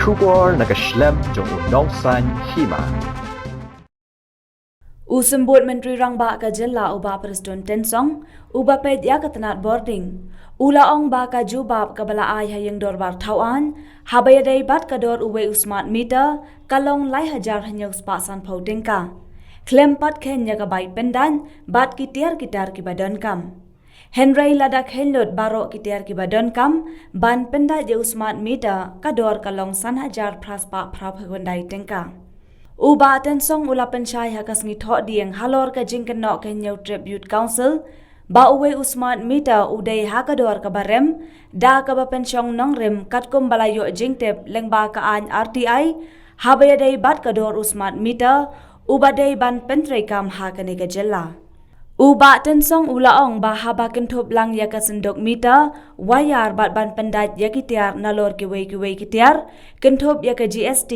Kubor nakaslem jong unongsan Hima. Usembut Menteri Rangba ka jela uba Presiden Tynsong, uba pedya katanat boarding. Ula ong ba ka Jubab ka bala ay hayang dorbar tawan, habaya day bat ka dor uwe usmat meter, kalong lai hajar hanyang spasan pauting ka. Klempat kenya ka bay pendan, bat kitiar ki badan kam. Henry ladak henlot baro kitiar ki badan kam, ban penda je usmat meter, ka dor kalong san hajar praspa prap hagundai tengka. Uba Tynsong ula pensyai hakas ngithok dieng halor ka jingkenok ke New Tribute Council ba uwe usmat mita uday hakador ka barem da ka ba pensyong nongrem katkum balayo jingtep Lyngba ka an RTI habaya day bat kador usmat mita uba day ban pentre kam hakane ka jella. Uba Tynsong ulaong ba haba kentup lang ya kasendok mita wayar bat ban pendat ya kitiar nalor kiwe kitiar kentup ya ka GST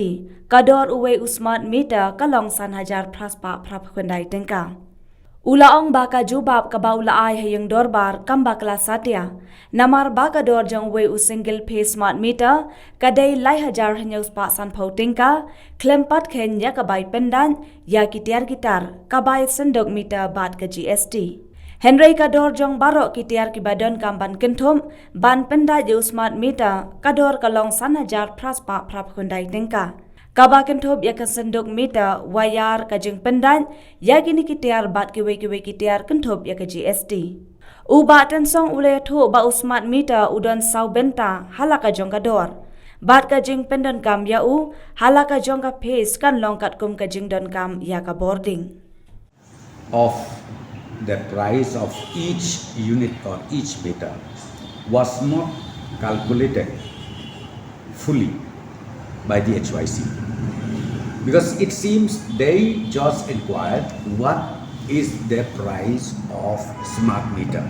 kador uwe usmat mita kalong san hajar praspa prap kundai tengka. Ulaong ba ka Jubab ka ba ula ay hayang dorbar kamba kelas satya namar ba ka dor jang uwe single phase smart meter kadai lai hajar hanyang spa san pau tengka klempat ken ya ka bay pendan ya kitiar gitar ka bay sendok meter bat ka GST. Henry kador jong barok kitiar ki badan kamban kentum ban penda je smart meter kador kalong san hajar praspa prap kundai tengka. Kaba kentup ya kasendok meter wayar kajeng pendan ya gini kitiar bat kiwe kitiar kentup ya ka GST. Uba Tynsong ule thu ba usmat meter udon sau benta halaka jong kador. Bat kajeng pendan kam ya u halaka jong ka pace kan long kat kum kajeng don kam ya ka boarding. Of the price of each unit or each meter was not calculated fully by the HYC because it seems they just inquired what is the price of smart meter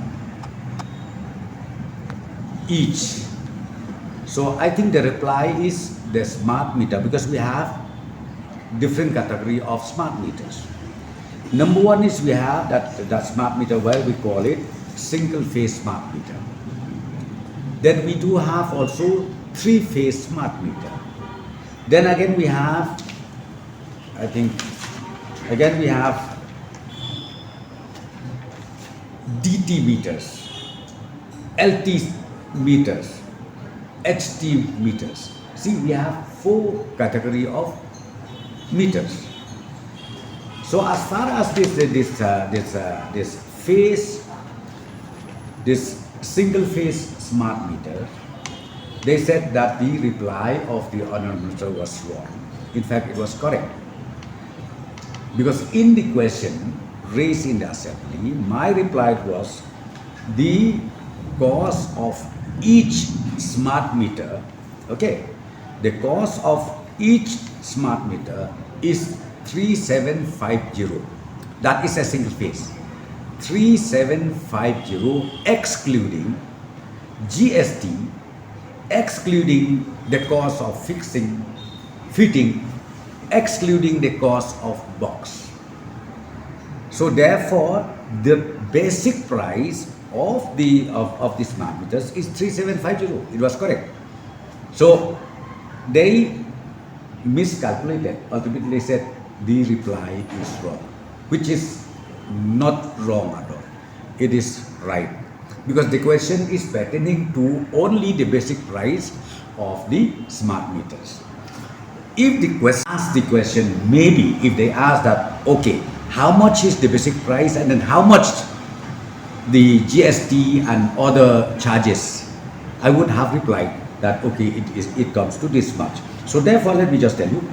each. So I think the reply is the smart meter because we have different category of smart meters. Number one is we have that smart meter where we call it single phase smart meter. Then we do have also three phase smart meter. Then again we have, I think, again we have DT meters, LT meters, HT meters. See, we have four category of meters. So as far as this single phase smart meter, they said that the reply of the Honourable Minister was wrong. In fact, it was correct. Because in the question raised in the assembly, my reply was the cost of each smart meter, okay, the cost of each smart meter is 3750. That is a single phase. 3750 excluding GST, excluding the cost of fitting, excluding the cost of box. So therefore, the basic price of the smart meters is 3750. It was correct. So they miscalculated. Ultimately, they said the reply is wrong, which is not wrong at all. It is right. Because the question is pertaining to only the basic price of the smart meters. If the question asks the question, maybe if they ask that, okay, how much is the basic price and then how much the GST and other charges, I would have replied that okay, it comes to this much. So therefore, let me just tell you,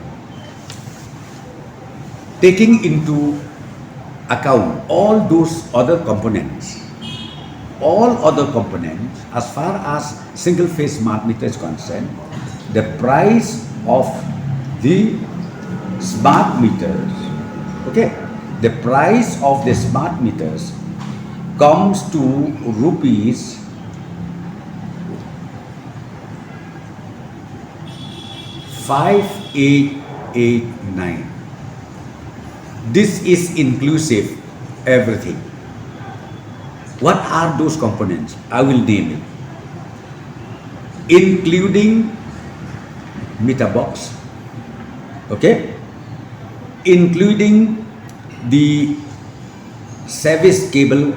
taking into account all those other components, as far as single phase smart meter is concerned, the price of the smart meters, okay, the price of the smart meters comes to rupees 5889. This is inclusive everything. What are those components? I will name it. Including meter box, okay, including the service cable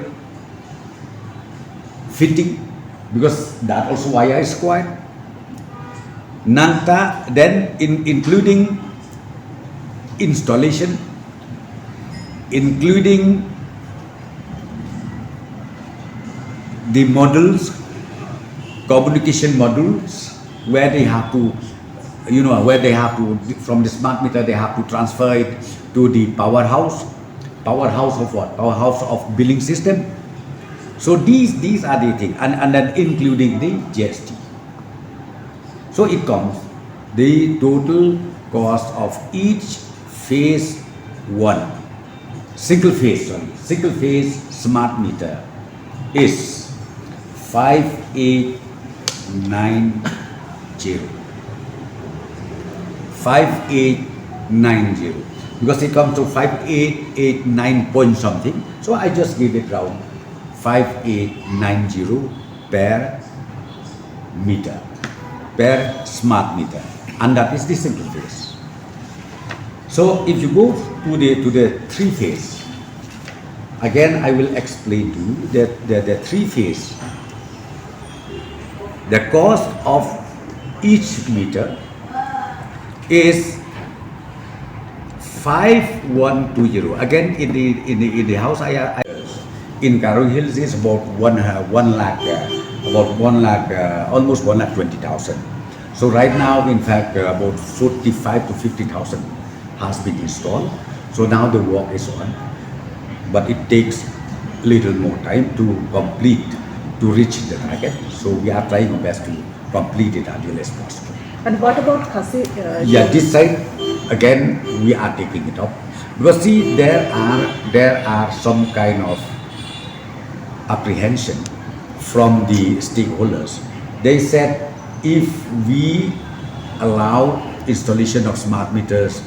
fitting, because that also wire is required. Nanta, then including installation, including the modules, communication modules, where they have to, where they have to, from the smart meter, they have to transfer it to the powerhouse. Powerhouse of what? Powerhouse of billing system. So these are the things, and then including the GST. So it comes, the total cost of each phase one, single phase smart meter is 5890. 5890, because it comes to 5889 point something. So I just give it round 5890 per meter, per smart meter, and that is the single phase. So if you go to the three phase, again I will explain to you that the three phase, the cost of each meter is 5120. Again, in the house I in Karo Hills is about one lakh, almost 1,20,000. So right now, in fact, about 45 to 50,000 has been installed. So now the work is on, but it takes little more time to complete, to reach the target. So we are trying our best to complete it as early as possible. And what about Khasi? This side again we are taking it up, because see, there are some kind of apprehension from the stakeholders. They said if we allow installation of smart meters,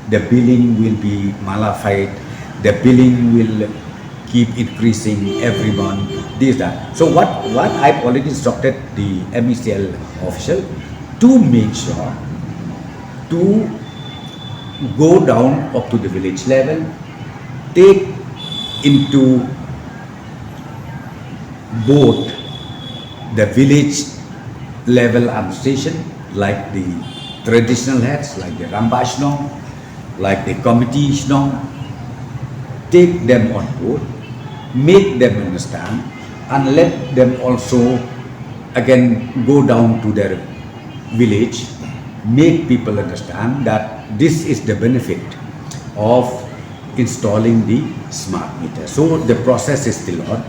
the billing will be modified, the billing will keep increasing every month, this, that. So what I've already instructed the MECL official to make sure to go down up to the village level, take into both the village level administration, like the traditional heads, like the Rambashnong, like the committee Shnong, take them on board, make them understand, and let them also again go down to their village, make people understand that this is the benefit of installing the smart meter. So the process is still on.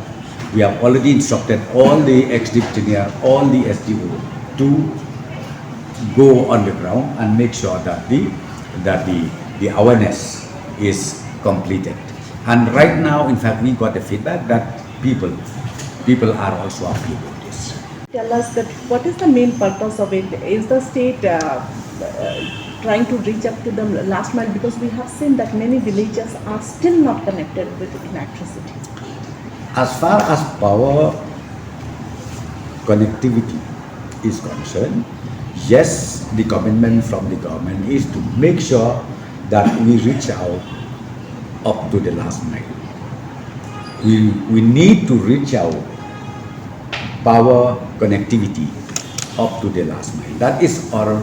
We have already instructed all the ex-engineer, all the SDO to go on the ground and make sure that the awareness is completed. And right now, in fact, we got the feedback that people are also happy about this. Tell us that what is the main purpose of it? Is the state trying to reach up to the last mile? Because we have seen that many villages are still not connected with electricity. As far as power connectivity is concerned, yes, the commitment from the government is to make sure that we reach out up to the last mile. We need to reach out power connectivity up to the last mile. That is our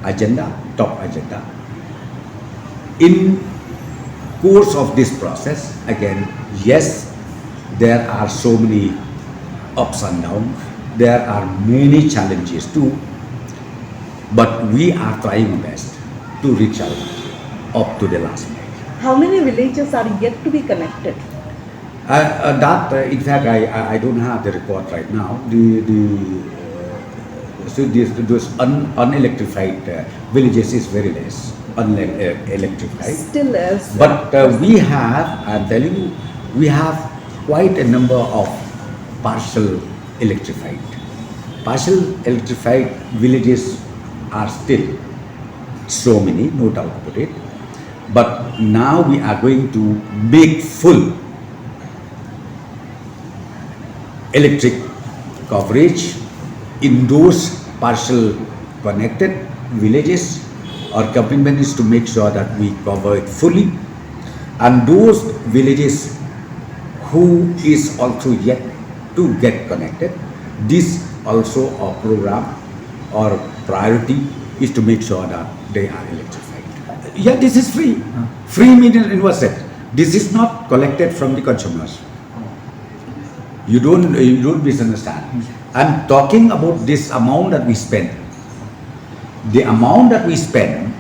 agenda, top agenda. In course of this process, again, yes, there are so many ups and downs. There are many challenges too, but we are trying our best to reach out up to the last mile. How many villages are yet to be connected? In fact, I don't have the report right now. So those unelectrified villages is very less, unelectrified. Still is. But we have, I'm telling you, we have quite a number of partial electrified. Partial electrified villages are still so many, no doubt about it. But now we are going to make full electric coverage in those partial connected villages, our commitment is to make sure that we cover it fully. And those villages who is also yet to get connected, this also our program or priority is to make sure that they are electrified. Yeah, this is free. Free means invested. This is not collected from the consumers. You don't misunderstand. I'm talking about this amount that we spend. The amount that we spend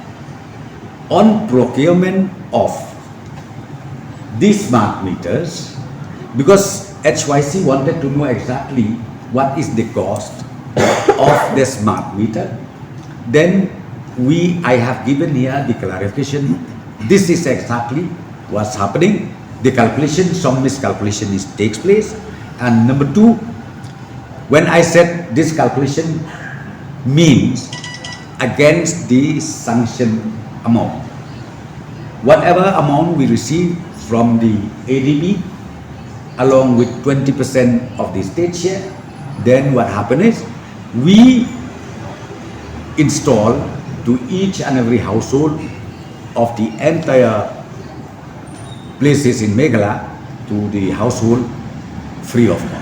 on procurement of these smart meters, because HYC wanted to know exactly what is the cost of the smart meter. Then I have given here the clarification. This is exactly what's happening. The calculation, some miscalculation takes place. And number two, when I said this calculation means against the sanction amount, whatever amount we receive from the ADB along with 20% of the state share, then what happens is we install to each and every household of the entire places in Meghalaya to the household free of cost.